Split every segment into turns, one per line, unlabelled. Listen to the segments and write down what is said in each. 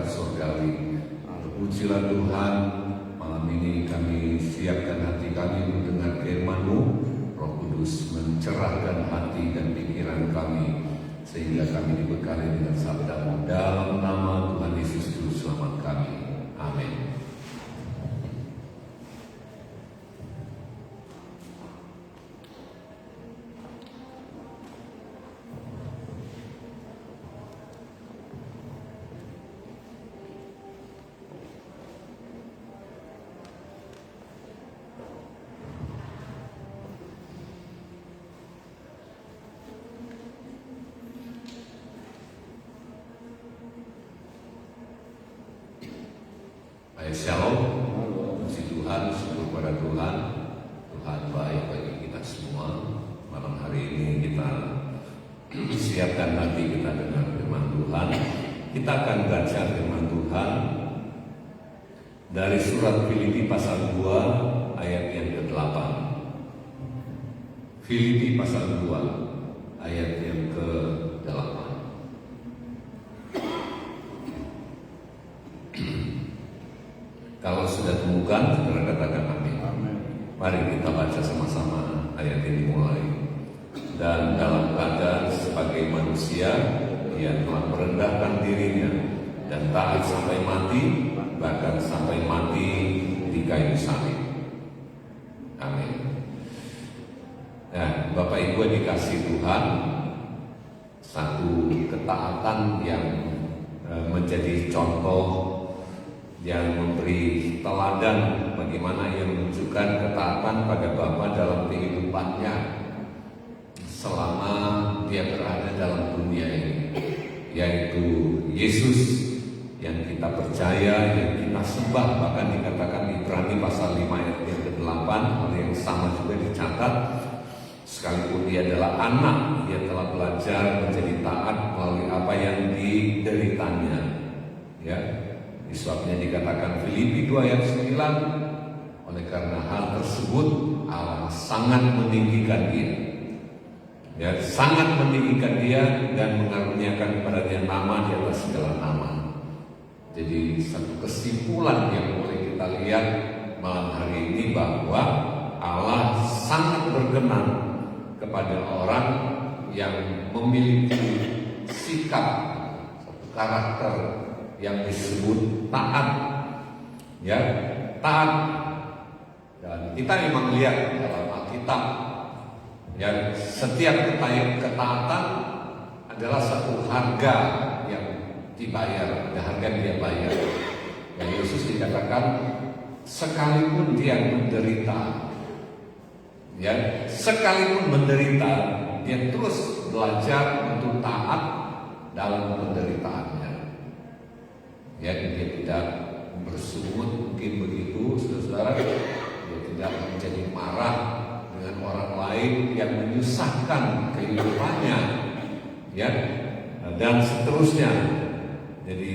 surgawi. Terpujilah Tuhan, malam ini kami siapkan hati kami mendengar firman-Mu. Roh Kudus mencerahkan hati dan pikiran kami, sehingga kami dibekali dengan sabda-Mu. Dalam nama Tuhan Yesus Juru Selamat kami. Amin. Shalom, puji Tuhan, syukur pada Tuhan. Tuhan baik bagi kita semua. Malam hari ini kita siapkan hati kita dengan firman Tuhan. Kita akan baca firman Tuhan dari surat Filipi pasal 2 ayat yang ke-8. Filipi pasal 2 ayat yang ke-8. Kalau sudah temukan, saudara katakan amin. Mari kita baca sama-sama ayat ini mulai. Dan dalam keadaan sebagai manusia, ia telah merendahkan dirinya dan taat sampai mati, bahkan sampai mati di kayu salib. Amin. Nah, Bapak Ibu dikasih Tuhan, satu ketaatan yang menjadi contoh, yang memberi teladan bagaimana ia menunjukkan ketaatan pada Bapa dalam kehidupannya selama dia berada dalam dunia ini, yaitu Yesus yang kita percaya, yang kita sembah. Bahkan dikatakan Ibrani pasal 5 ayat yang ke-8, hal yang sama juga dicatat. Sekalipun dia adalah anak, ia telah belajar menjadi taat melalui apa yang dideritanya, ya. Sebabnya dikatakan Filipi 2 ayat 9, oleh karena hal tersebut Allah sangat meninggikan dia, ya, sangat meninggikan dia dan mengaruniakan kepadanya nama di atas segala nama. Jadi satu kesimpulan yang boleh kita lihat malam hari ini, bahwa Allah sangat berkenan kepada orang yang memiliki sikap, satu karakter yang disebut taat, ya, taat. Dan kita memang lihat dalam Alkitab, ya, setiap ketaatan adalah satu harga yang dibayar, ada harga yang dia bayar. Dan Yesus dikatakan sekalipun dia menderita, ya, sekalipun menderita, dia terus belajar untuk taat dalam penderitaannya. Ya, dia tidak bersungut mungkin begitu, saudara. Dia tidak menjadi marah dengan orang lain yang menyusahkan kehidupannya, ya, dan seterusnya. Jadi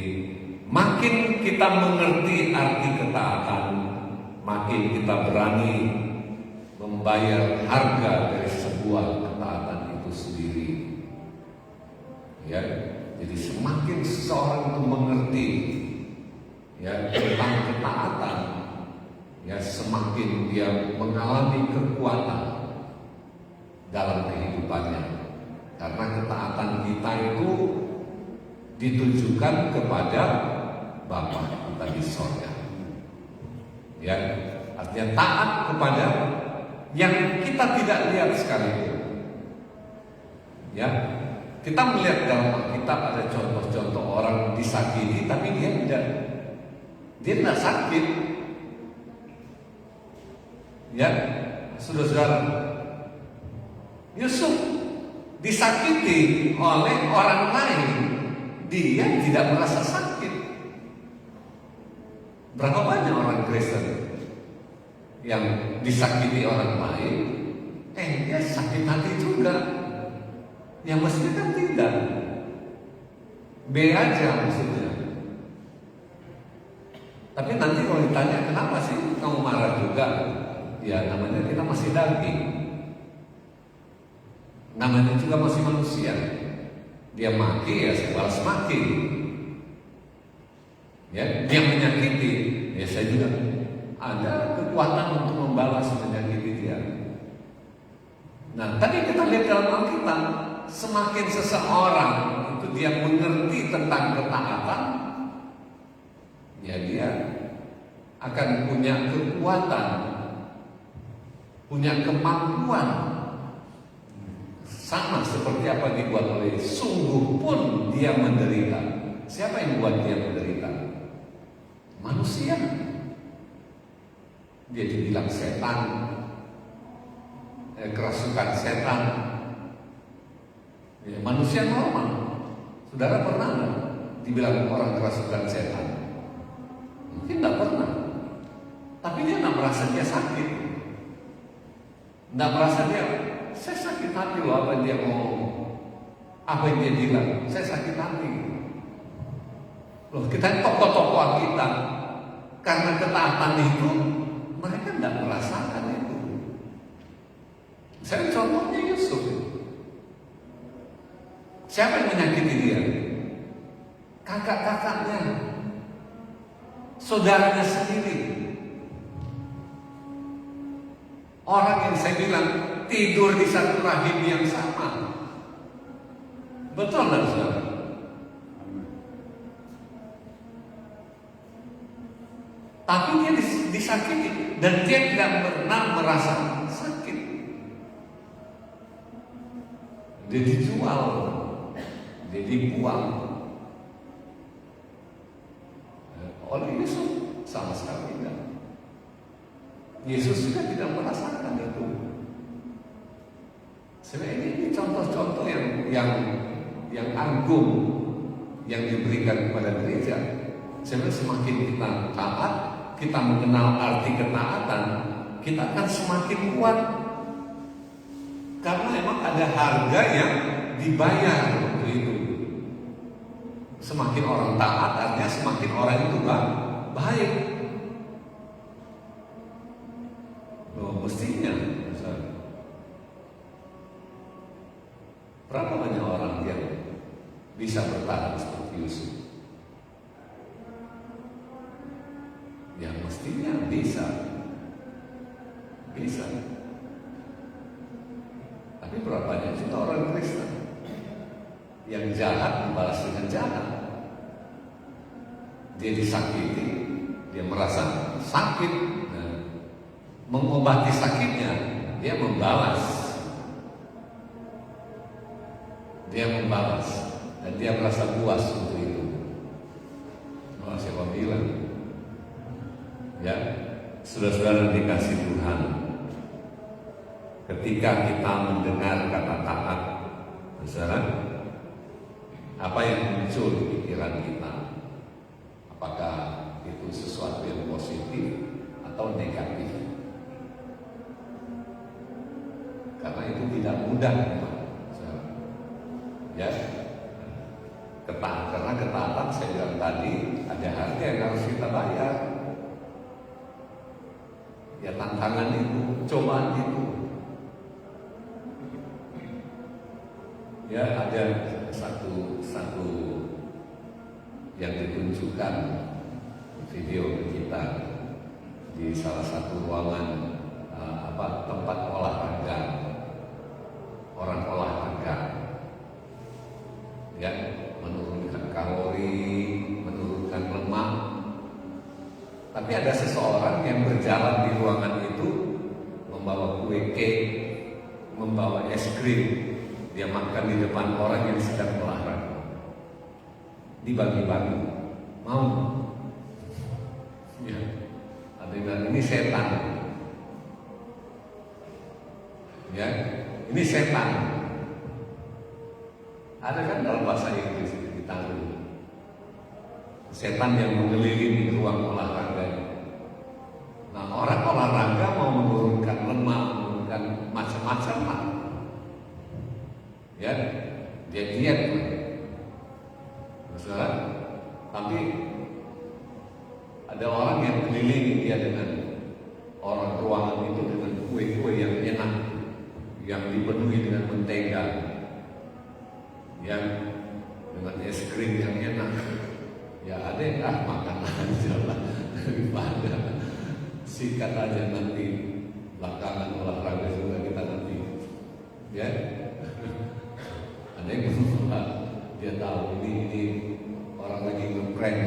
makin kita mengerti arti ketaatan, makin kita berani membayar harga dari sebuah ketaatan itu sendiri, ya. Jadi semakin seseorang itu mengerti, ya, tentang ketaatan, ya, semakin dia mengalami kekuatan dalam kehidupannya. Karena ketaatan kita itu ditujukan kepada Bapa kita di sorga, ya, artinya taat kepada yang kita tidak lihat sekalipun, ya. Kita melihat dalam Alkitab ada contoh-contoh orang disakiti, tapi dia tidak sakit, ya, saudara. Yusuf disakiti oleh orang lain, dia tidak merasa sakit. Berapa banyak orang Kristen yang disakiti orang lain, dia sakit hati juga. Yang mestinya kan tidak, B aja maksudnya. Tapi nanti kalau ditanya kenapa sih kamu marah juga, ya namanya kita masih daging, namanya juga masih manusia. Dia maki, ya saya balas maki. Ya, dia menyakiti, ya saya juga ada kekuatan untuk membalas menyakiti dia. Nah, tadi kita lihat dalam Alkitab, semakin seseorang itu dia mengerti tentang ketaatan, ya dia akan punya kekuatan, punya kemampuan, sama seperti apa dibuat oleh sungguh pun dia menderita. Siapa yang buat dia menderita? Manusia. Dia dibilang setan, kerasukan setan. Ya, manusia normal. Saudara pernah nggak dibilang orang kerasukan setan? Mungkin nggak pernah. Tapi dia nggak merasa dia sakit. Nggak merasa dia, saya sakit hati loh apa yang dia ngomong, apa yang dia bilang, saya sakit hati. Loh, kita tokoh-tokoh kita karena ketaatan itu mereka tidak merasakan itu. Saya contohnya Yusuf. Siapa yang menyakiti dia? Kakak-kakaknya, saudaranya sendiri. Orang yang saya bilang tidur di satu rahim yang sama. Betul nggak saudara? Tapi dia disakiti dan dia tidak pernah merasa sakit. Dia dijual, dia dibuang oleh Yesus sama sekali tidak. Yesus juga tidak merasakan itu. Sebenarnya ini contoh-contoh yang agung yang diberikan kepada gereja. Sebenarnya semakin kita taat, kita mengenal arti ketaatan, kita akan semakin kuat. Karena memang ada harga yang dibayar untuk itu. Semakin orang taat, artinya semakin orang itu baik. Mestinya, berapa banyak orang yang bisa bertahan seperti Yusuf? Ya mestinya bisa. Tapi berapa banyak juga orang Kristen yang jahat membalas dengan jahat. Dia disakiti, dia merasa sakit, mengobati sakitnya, dia membalas. Dan dia merasa puas untuk itu. Kalau siapa bilang, ya, saudara-saudara dikasih Tuhan, ketika kita mendengar kata taat, saudara, apa yang muncul di pikiran kita? Apakah itu sesuatu yang positif atau negatif? Karena itu tidak mudah, ya. Karena ketaatan saya bilang tadi ada harga yang harus kita bayar. Ya tantangan itu, cobaan itu. Ya ada satu yang ditunjukkan video kita di salah satu ruangan tempat olahraga, orang olahraga, ya, menurunkan kalori, menurunkan lemak. Tapi ada seseorang yang berjalan di ruangan itu membawa kue cake, membawa es krim, dia makan di depan orang yang sedang olahraga, dibagi-bagi, mau? Ya, ada yang bilang ini setan. Ya, ini setan. Ada kan dalam bahasa Inggris ditanggung. Setan yang mengelilingi ruang olahraga. Nah, orang olahraga mau menurunkan lemak, menurunkan macam-macam lah. Ya, dia diet. Saudara, tapi ada orang yang mengelilingi dia dengan orang ruangan itu dengan kue-kue yang enak, yang dipenuhi dengan mentega, yang dengan es krim yang enak. Ya ada yang makan aja lah daripada sikat aja nanti belakangan olahraga juga kita nanti ya. Ada yang berubah, dia tahu ini orang lagi ngeprank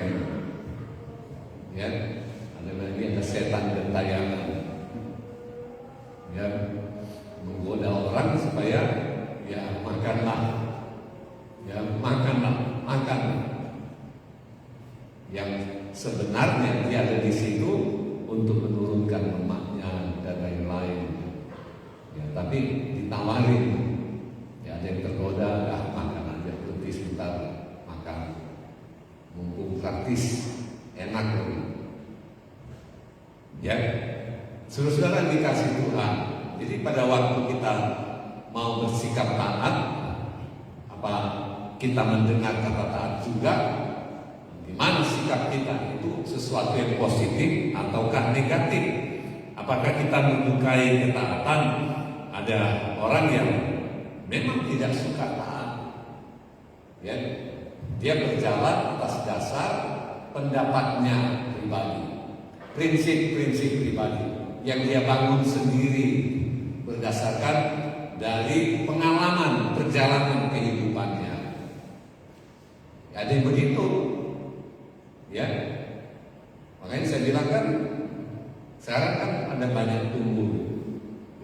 ya. Ada lagi ada setan dan tayangan ya, menggoda orang supaya ya makanlah makan yang sebenarnya dia ada di situ untuk menurunkan lemaknya dan lain-lain ya, tapi ditawarin ya, ada yang tergoda, makan aja berhenti sebentar makan mumpung praktis enak loh ya. Saudara-saudara dikasih Tuhan, jadi pada waktu kita mau bersikap taat, apa kita mendengar kata taat juga, gimana sikap kita itu sesuatu yang positif ataukah negatif? Apakah kita menyukai ketaatan? Ada orang yang memang tidak suka taat, ya, dia berjalan atas dasar pendapatnya pribadi, prinsip-prinsip pribadi yang dia bangun sendiri berdasarkan dari pengalaman perjalanan kehidupannya. Ada yang begitu, ya. Makanya saya bilang kan, sekarang kan ada banyak tumbuh,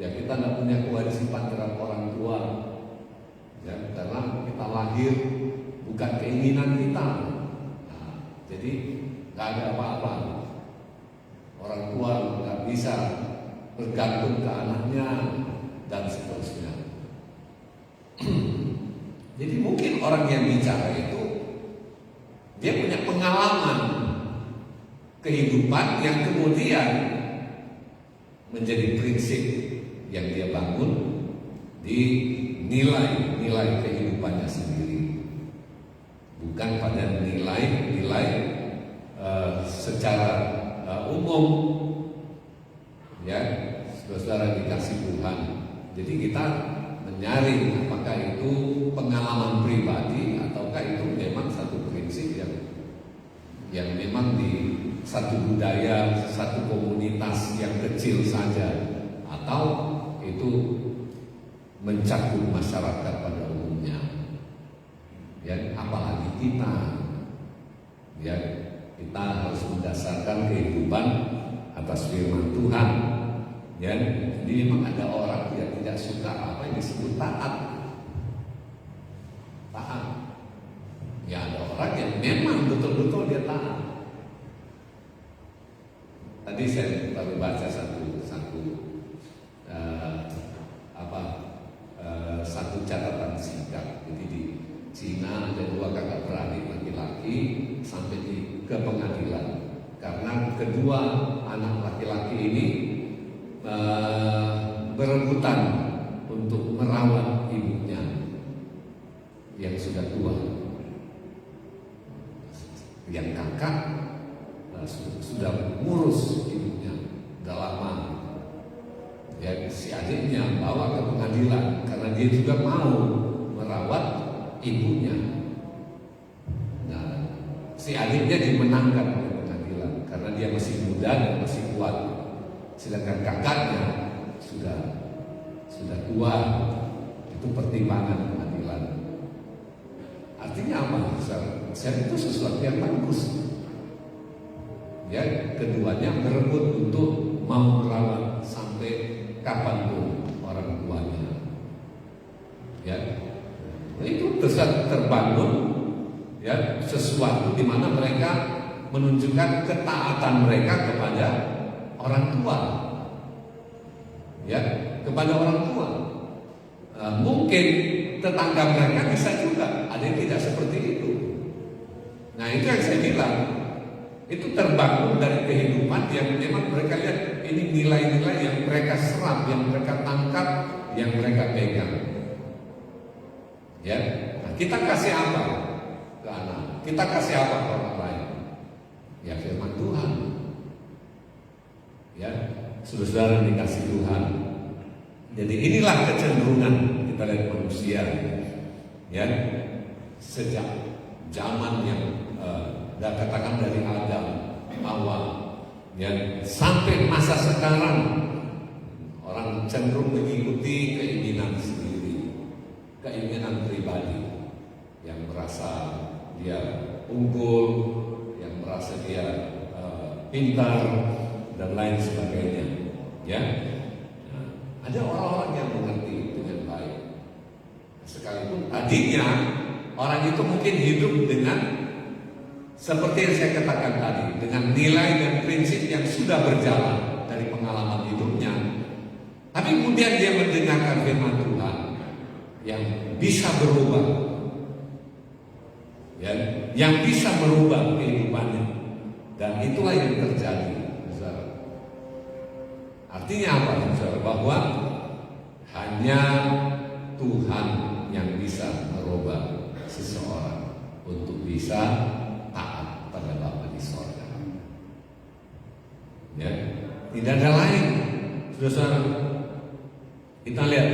ya kita nggak punya kewajiban terhadap orang tua, ya karena kita lahir bukan keinginan kita. Nah, jadi nggak ada apa-apa. Orang tua nggak bisa bergantung ke anaknya dan seterusnya. Jadi mungkin orang yang bicara itu dia punya pengalaman kehidupan yang kemudian menjadi prinsip yang dia bangun di nilai-nilai kehidupannya sendiri, bukan pada nilai-nilai secara umum, ya saudara dikasih Tuhan. Jadi kita menyaring apakah itu pengalaman pribadi ataukah itu memang satu prinsip yang memang di satu budaya, satu komunitas yang kecil saja, atau itu mencakup masyarakat pada umumnya. Ya, apalagi kita, ya kita harus mendasarkan kehidupan atas firman Tuhan. Ya, jadi memang ada orang yang tidak suka apa yang disebut taat. Taat. Ya ada orang yang memang betul-betul dia taat. Tadi saya baru baca satu catatan singkat. Jadi di Cina ada 2 kakak beradik laki-laki sampai ke pengadilan karena kedua anak laki-laki ini berebutan untuk merawat ibunya yang sudah tua. Yang kakak sudah ngurus ibunya udah lama. Ya, si adiknya bawa ke pengadilan karena dia juga mau merawat ibunya. Nah, si adiknya dimenangkan oleh pengadilan karena dia masih muda dan masih kuat. Sedangkan kakaknya sudah tua. Itu pertimbangan pengadilan. Artinya apa? Saya itu sesuatu yang bagus. Ya, keduanya berebut untuk mau merawat sampai kapanpun orang tuanya. Ya, itu terbangun ya sesuatu di mana mereka menunjukkan ketaatan mereka kepada orang tua. Ya, kepada orang tua. Mungkin tetangga mereka bisa juga ada yang tidak seperti itu. Nah, itu yang saya bilang. Itu terbangun dari kehidupan yang memang mereka lihat ini nilai-nilai yang mereka serap, yang mereka tangkap, yang mereka pegang. Ya, nah, kita kasih apa ke anak? Kita kasih apa ke orang lain? Ya firman Tuhan. Ya, saudara dikasih Tuhan. Jadi inilah kecenderungan kita lihat manusia. Ya, sejak zaman yang dan katakan dari Adam, Hawa, ya, sampai masa sekarang orang cenderung mengikuti keinginan sendiri, keinginan pribadi, yang merasa dia unggul, yang merasa dia pintar dan lain sebagainya. Ya, nah, ada orang-orang yang mengerti dengan baik. Sekalipun tadinya orang itu mungkin hidup dengan seperti yang saya katakan tadi, dengan nilai dan prinsip yang sudah berjalan dari pengalaman hidupnya. Tapi kemudian dia mendengarkan firman Tuhan yang bisa berubah, ya, yang bisa merubah kehidupannya, dan itulah yang terjadi. Artinya apa, saudara? Bahwa hanya Tuhan yang bisa merubah seseorang untuk bisa taat pada Bapa di sorga. Ya, tidak ada lain, saudara. Kita lihat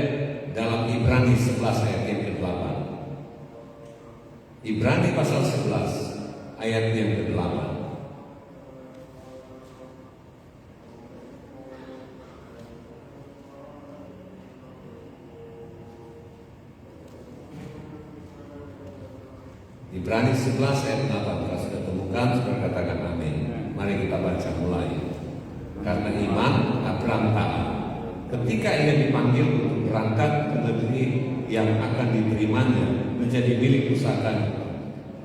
dalam Ibrani 11 ayat yang ke-8. Ibrani pasal 11 ayat yang ke-8. Ibrani 11 ayat 8. Kalau sudah temukan, sudah katakan amin. Mari kita baca mulai. Karena iman Abraham taat ketika ia dipanggil untuk berangkat ke negeri yang akan diterimanya menjadi milik pusakanya.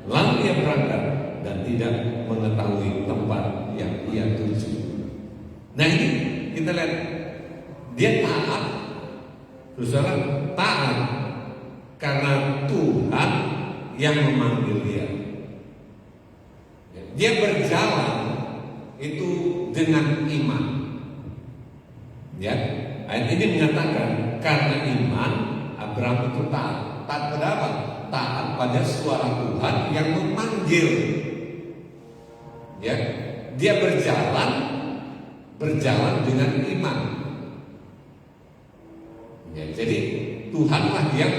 Lalu ia berangkat dan tidak mengetahui tempat yang ia tuju. Nah, ini kita lihat, dia taat, saudara, taat karena Tuhan yang memanggil dia. Dia berjalan itu dengan iman. Ya, ayat ini mengatakan karena iman Abraham itu taat. Taat pada apa? Taat pada suara Tuhan yang memanggil. Ya, dia berjalan dengan iman. Ya, jadi Tuhanlah yang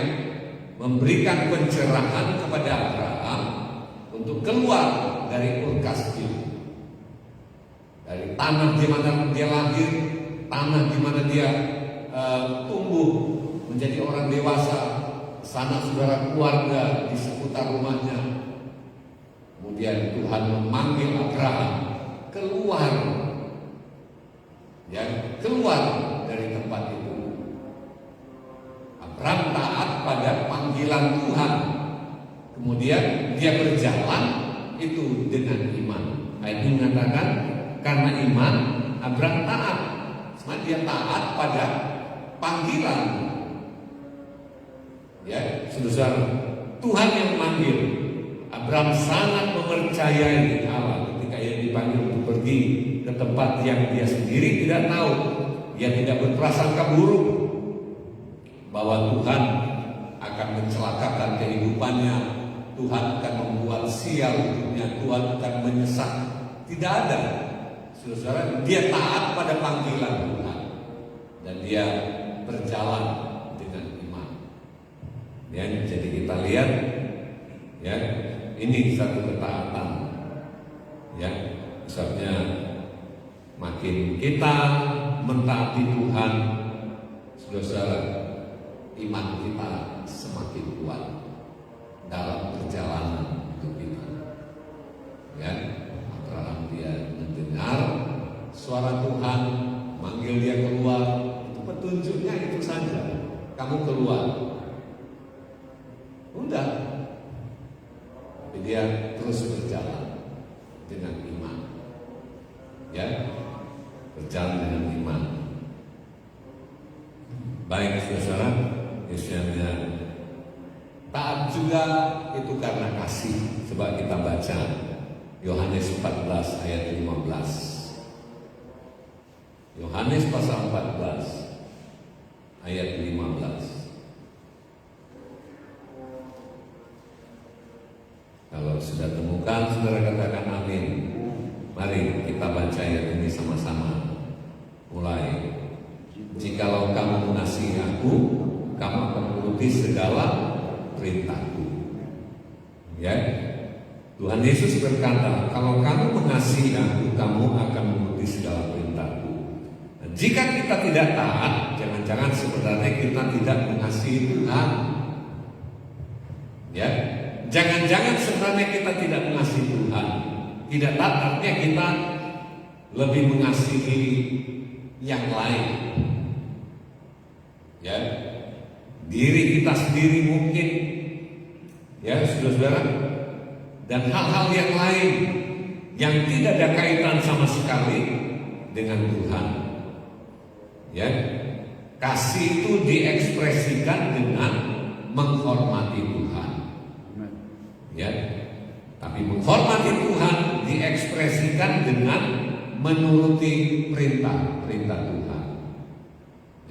memberikan pencerahan kepada Abraham untuk keluar dari Ur Kasdim, dari tanah di mana dia lahir, tanah di mana dia tumbuh menjadi orang dewasa, sana saudara keluarga di seputar rumahnya. Kemudian Tuhan memanggil Abraham keluar, ya, keluar dari tempat itu. Abraham taat pada panggilan Tuhan. Kemudian dia berjalan itu dengan iman. Ayat ini mengatakan karena iman Abraham taat. Sebenarnya dia taat pada panggilan. Ya, saudara, Tuhan yang memanggil. Abraham sangat mempercayai Allah ketika ia dipanggil untuk pergi ke tempat yang dia sendiri tidak tahu. Dia tidak berprasangka buruk bahwa Tuhan akan mencelakakan kehidupannya, Tuhan akan membuat sial hidupnya, Tuhan akan menyesat. Tidak ada. Saudara, dia taat pada panggilan Tuhan dan dia berjalan dengan iman. Ya, jadi kita lihat, ya, ini satu ketaatan. Ya, misalnya makin kita mentaati Tuhan, saudara, iman kita semakin kuat dalam perjalanan hidup kita. Ya, Abraham dia mendengar suara Tuhan, manggil dia keluar. Itu petunjuknya itu saja. Kamu keluar. Udah. Tapi dia terus berjalan dengan iman. Ya, berjalan dengan iman. Baik, saudara, misalnya taat juga itu karena kasih. Coba kita baca Yohanes 14 ayat 15. Yohanes pasal 14 ayat 15. Kalau sudah temukan, saudara katakan amin. Mari kita baca ayat ini sama-sama. Mulai. Jikalau kamu mengasihi aku, kamu akan menuruti segala perintahku. Ya, Tuhan Yesus berkata, kalau kamu mengasihi aku, kamu akan menuruti segala perintahku. Dan jika kita tidak taat, jangan-jangan sebenarnya kita tidak mengasihi Tuhan. Ya, jangan-jangan sebenarnya kita tidak mengasihi Tuhan. Tidak taat artinya kita lebih mengasihi yang lain. Ya, diri kita sendiri mungkin, ya saudara-saudara. Dan hal-hal yang lain yang tidak ada kaitan sama sekali dengan Tuhan. Ya, kasih itu diekspresikan dengan menghormati Tuhan. Ya, tapi menghormati Tuhan diekspresikan dengan menuruti perintah Tuhan.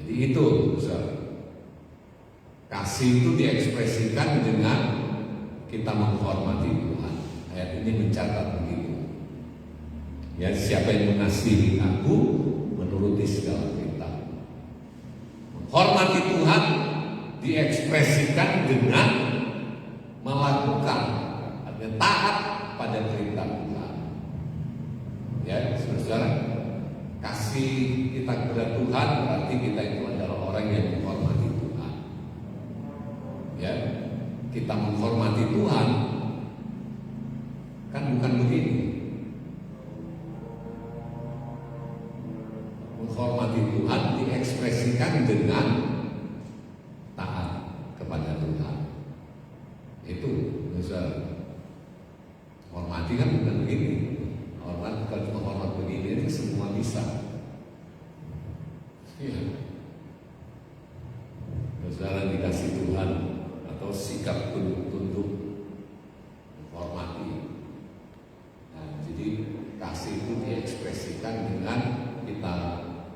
Jadi itu, saudara. Kasih itu diekspresikan dengan kita menghormati Tuhan. Ayat ini mencatat begitu. Ya, siapa yang mengasihi aku menuruti segala perintah. Menghormati Tuhan diekspresikan dengan melakukan, artinya taat pada perintah Tuhan. Ya, saudara, kasih kita kepada Tuhan berarti kita itu adalah orang yang menghormati Tuhan. Ya, kita menghormati Tuhan kan bukan begini. Menghormati Tuhan diekspresikan dengan taat kepada Tuhan. Itu misal hormati kan bukan begini. Hormat kalau cuma hormat begini itu semua bisa. Iya. Saudara dikasih Tuhan atau sikap tunduk menghormati. Nah, jadi kasih itu diekspresikan dengan kita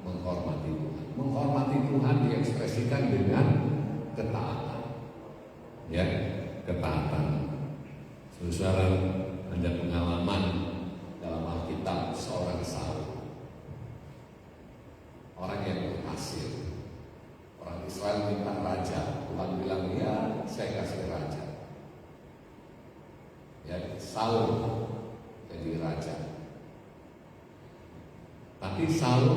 menghormati Tuhan. Menghormati Tuhan diekspresikan dengan ketaatan. Ya, ketaatan. Saudara, ada pengalaman dalam Alkitab seorang Saul, orang yang berhasil. Orang Israel minta raja, Tuhan bilang, ya saya kasih raja. Ya, Saul jadi raja. Tapi Saul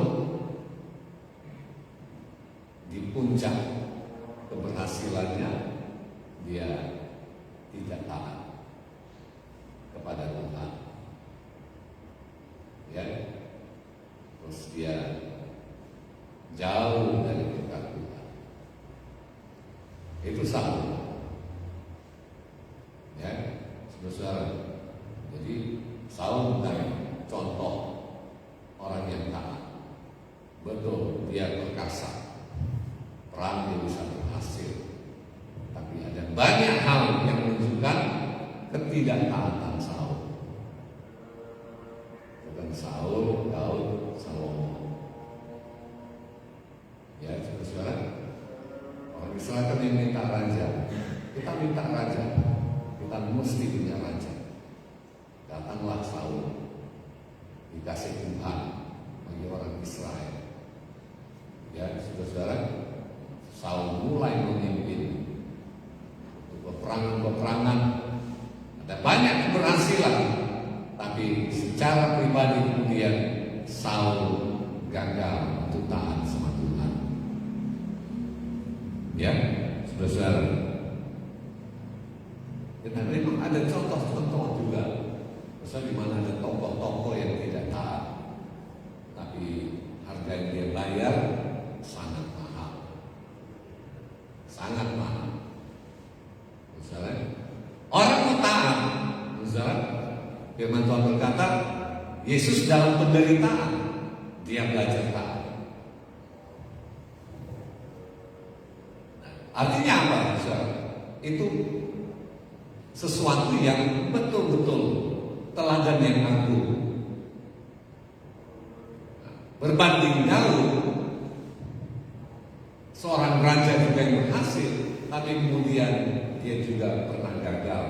di puncak keberhasilannya dia tidak taat kepada Tuhan. Ya, terus dia jauh dari dekat Tuhan. Itu Saul. Ya, saudara. Jadi Saul bukan contoh orang yang taat. Betul, dia perkasa, perang dia bisa berhasil. Tapi ada banyak hal yang menunjukkan ketidaktaatan Saul. Bukan Saul, Daud, Salomo. Ya, saudara. Orang Israel kan yang minta raja. Kita minta raja. Kita mesti punya raja. Datanglah Saul, dikasih Tuhan bagi orang Israel. Ya, saudara, Saul mulai memimpin peperangan-peperangan. Ada banyak keberhasilan, tapi secara pribadi kemudian Saul gagal untuk taat sama Tuhan. Ya, saudara. Dan memang ada contoh-contoh juga. Misalnya di mana ada tokoh-tokoh yang tidak taat, tapi harga yang dia bayar sangat mahal, sangat mahal. Misalnya orang mau taat, misalnya firman Tuhan berkata, Yesus dalam penderitaan dia belajar taat. Artinya apa? Misalnya, itu sesuatu yang betul-betul teladan yang agung. Berbanding jauh seorang raja juga yang berhasil, tapi kemudian dia juga pernah gagal